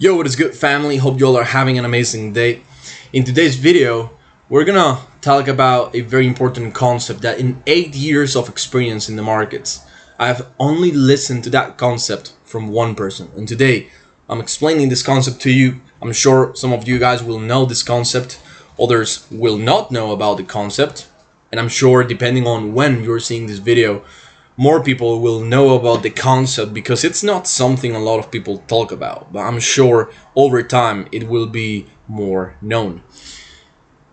Yo, what is good, family? Hope you all are having an amazing day. In today's video, we're gonna talk about a very important concept that in 8 years of experience in the markets, I've only listened to that concept from one person. And today, I'm explaining this concept to you. I'm sure some of you guys will know this concept, others will not know about the concept. And I'm sure, depending on when you're seeing this video, more people will know about the concept because it's not something a lot of people talk about, but I'm sure over time it will be more known.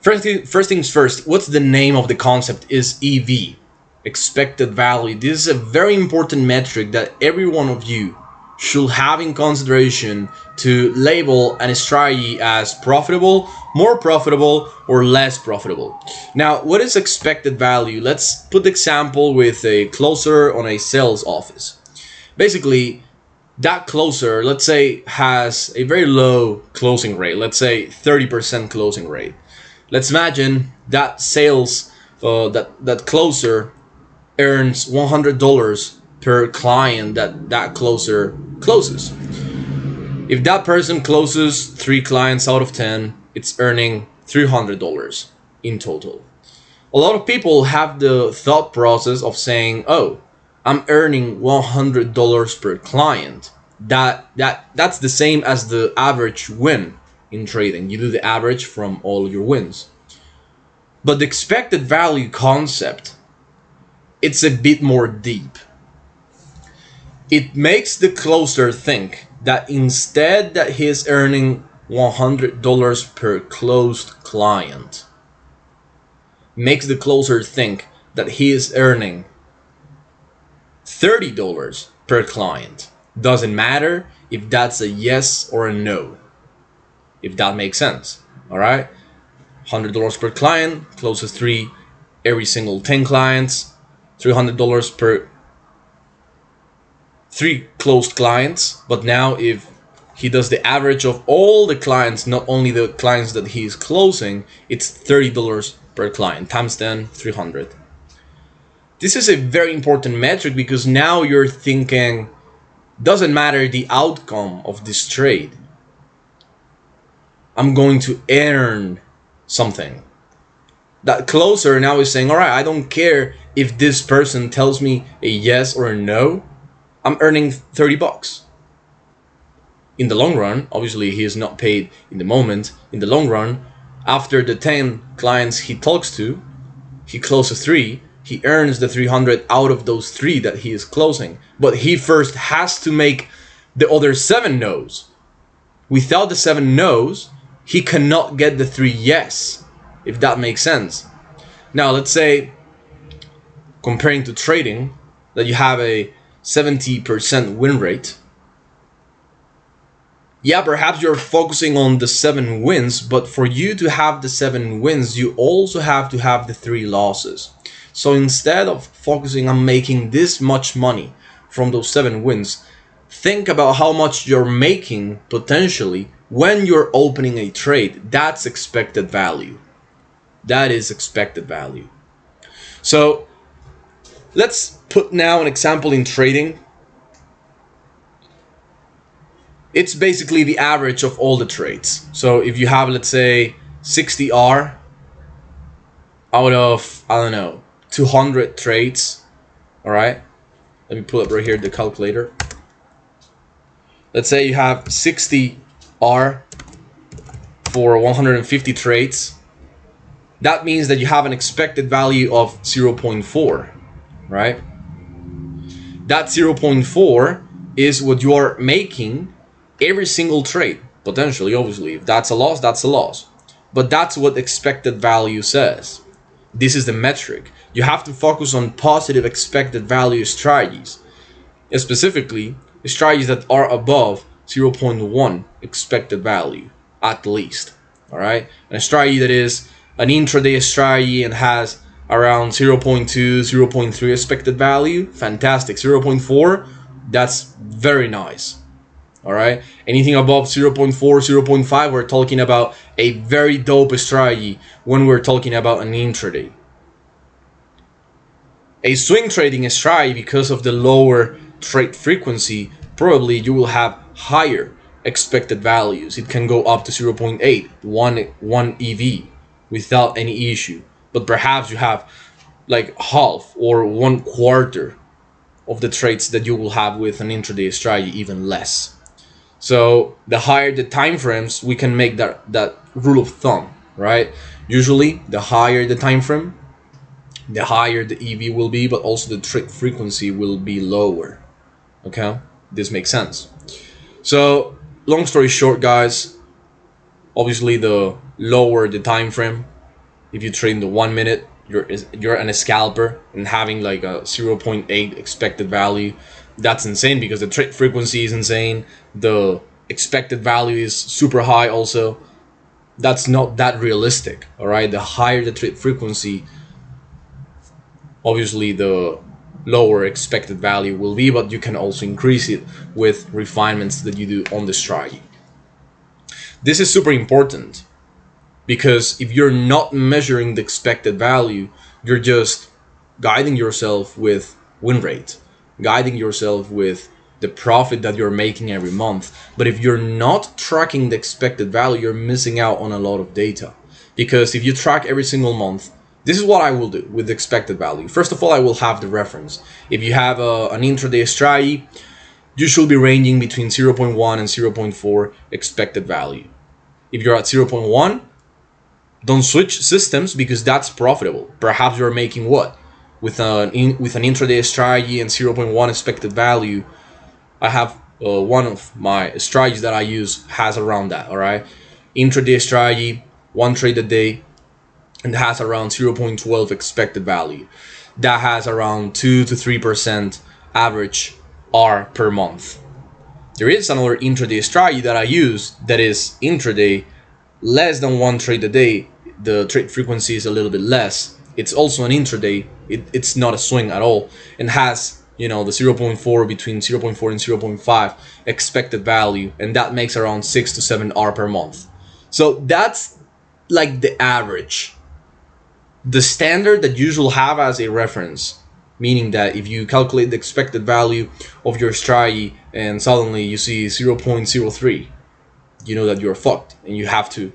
First things first, what's the name of the concept is EV, expected value. This is a very important metric that every one of you should have in consideration to label a strategy as profitable, more profitable, or less profitable. Now, what is expected value? Let's put the example with a closer on a sales office. Basically, that closer, let's say, has a very low closing rate, let's say 30% closing rate. Let's imagine that sales, that closer earns $100 per client that closer closes. If that person closes 3 clients out of 10, it's earning $300 in total. A lot of people have the thought process of saying, oh, I'm earning $100 per client. That's the same as the average win in trading. You do the average from all your wins. But the expected value concept, it's a bit more deep. It makes the closer think that instead that he's earning $100 per closed client, makes the closer think that he is earning $30 per client. Doesn't matter if that's a yes or a no, if that makes sense. All right, $100 per client, closes 3 every single 10 clients, $300 per 3 closed clients. But now if he does the average of all the clients, not only the clients that he is closing, it's $30 per client times 10, 300. This is a very important metric because now you're thinking, doesn't matter the outcome of this trade, I'm going to earn something. That closer now is saying, all right, I don't care if this person tells me a yes or a no, I'm earning $30. In the long run, obviously he is not paid in the moment. In the long run, after the 10 clients he talks to, he closes 3, he earns the 300 out of those 3 that he is closing. But he first has to make the other 7 no's. Without the 7 no's, he cannot get the 3 yes, if that makes sense. Now, let's say, comparing to trading, that you have a 70% win rate. Yeah, perhaps you're focusing on the 7 wins, but for you to have the 7 wins, you also have to have the 3 losses. So instead of focusing on making this much money from those 7 wins, think about how much you're making potentially when you're opening a trade. That's expected value. That is expected value. So let's put now an example in trading. It's basically the average of all the trades. So if you have, let's say, 60R out of, I don't know, 200 trades, all right? Let me pull up right here the calculator. Let's say you have 60R for 150 trades. That means that you have an expected value of 0.4, right? That 0.4 is what you are making every single trade, potentially. Obviously, if that's a loss, that's a loss. But that's what expected value says. This is the metric. You have to focus on positive expected value strategies, specifically strategies that are above 0.1 expected value at least. All right, and a strategy that is an intraday strategy and has around 0.2, 0.3 expected value, fantastic. 0.4, that's very nice. All right, anything above 0.4, 0.5, we're talking about a very dope strategy when we're talking about an intraday. A swing trading strategy, because of the lower trade frequency, probably you will have higher expected values. It can go up to 0.8, 1 EV without any issue. But perhaps you have like half or 1/4 of the trades that you will have with an intraday strategy, even less. So the higher the time frames, we can make that rule of thumb, right? Usually the higher the time frame, the higher the EV will be, but also the trade frequency will be lower. Okay, this makes sense. So long story short, guys, obviously the lower the time frame, if you trade in the 1 minute, you're an scalper, and having like a 0.8 expected value, that's insane because the trade frequency is insane. The expected value is super high also. That's not that realistic. All right, the higher the trade frequency, obviously the lower expected value will be, but you can also increase it with refinements that you do on the strategy. This is super important because if you're not measuring the expected value, you're just guiding yourself with win rate, guiding yourself with the profit that you're making every month. But if you're not tracking the expected value, you're missing out on a lot of data. Because if you track every single month, this is what I will do with the expected value. First of all, I will have the reference. If you have an intraday strategy, you should be ranging between 0.1 and 0.4 expected value. If you're at 0.1, don't switch systems because that's profitable. Perhaps you're making what? With an intraday strategy and 0.1 expected value, I have one of my strategies that I use has around that, all right? Intraday strategy, 1 trade a day, and has around 0.12 expected value. That has around 2 to 3% average R per month. There is another intraday strategy that I use that is intraday, less than 1 trade a day. The trade frequency is a little bit less. It's also an intraday. It's not a swing at all, and has, you know, the 0.4, between 0.4 and 0.5 expected value, and that makes around 6 to 7 R per month. So that's like the average. The standard that you should have as a reference, meaning that if you calculate the expected value of your strategy and suddenly you see 0.03, you know that you're fucked, and you have to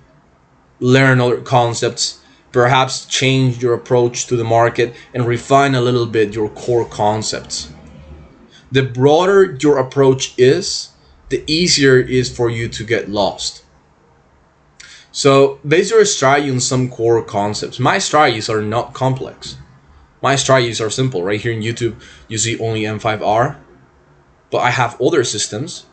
learn other concepts, perhaps change your approach to the market and refine a little bit your core concepts. The broader your approach is, the easier it is for you to get lost. So base your strategy on some core concepts. My strategies are not complex. My strategies are simple. Right here in YouTube, you see only M5R, but I have other systems,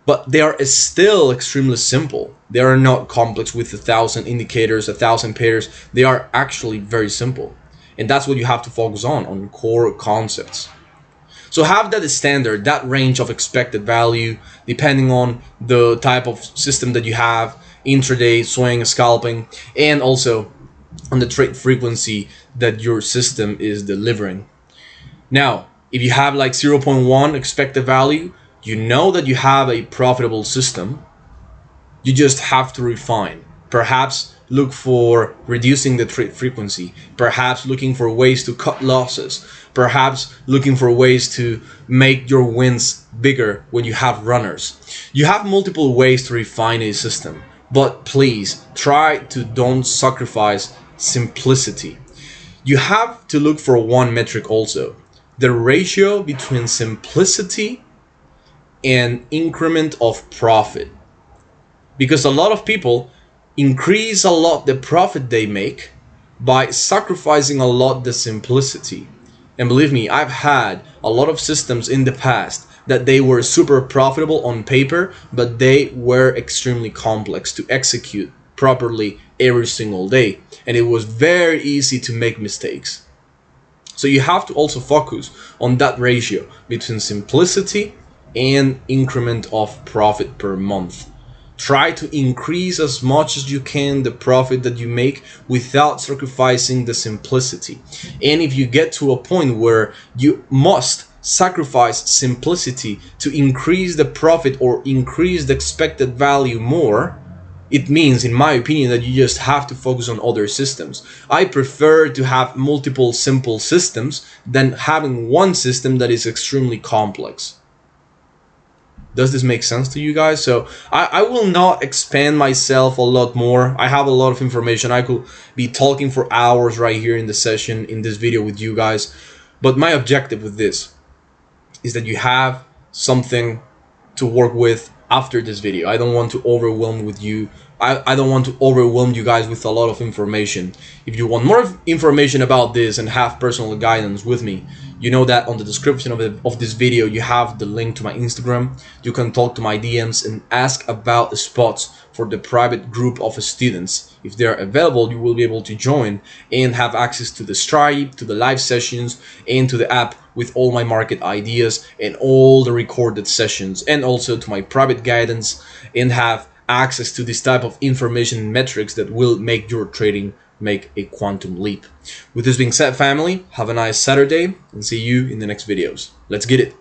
but they are still extremely simple. They are not complex with 1,000 indicators, 1,000 pairs. They are actually very simple. And that's what you have to focus on core concepts. So have that standard, that range of expected value, depending on the type of system that you have, intraday, swing, scalping, and also on the trade frequency that your system is delivering. Now, if you have like 0.1 expected value, you know that you have a profitable system. You just have to refine. Perhaps look for reducing the trade frequency, perhaps looking for ways to cut losses, perhaps looking for ways to make your wins bigger when you have runners. You have multiple ways to refine a system, but please try to don't sacrifice simplicity. You have to look for one metric also, the ratio between simplicity and increment of profit. Because a lot of people increase a lot the profit they make by sacrificing a lot the simplicity. And believe me, I've had a lot of systems in the past that they were super profitable on paper, but they were extremely complex to execute properly every single day. And it was very easy to make mistakes. So you have to also focus on that ratio between simplicity and increment of profit per month. Try to increase as much as you can the profit that you make without sacrificing the simplicity. And if you get to a point where you must sacrifice simplicity to increase the profit or increase the expected value more, it means, in my opinion, that you just have to focus on other systems. I prefer to have multiple simple systems than having one system that is extremely complex. Does this make sense to you guys? So I will not expand myself a lot more. I have a lot of information. I could be talking for hours right here in the session, in this video with you guys. But my objective with this is that you have something to work with after this video. I don't want to overwhelm with you. I don't want to overwhelm you guys with a lot of information. If you want more information about this and have personal guidance with me, you know that on the description of this video you have the link to my Instagram. You can talk to my DMs and ask about the spots for the private group of students. If they're available, you will be able to join and have access to the Stripe, to the live sessions, and to the app with all my market ideas and all the recorded sessions, and also to my private guidance, and have access to this type of information and metrics that will make your trading make a quantum leap. With this being said, family, have a nice Saturday and see you in the next videos. Let's get it.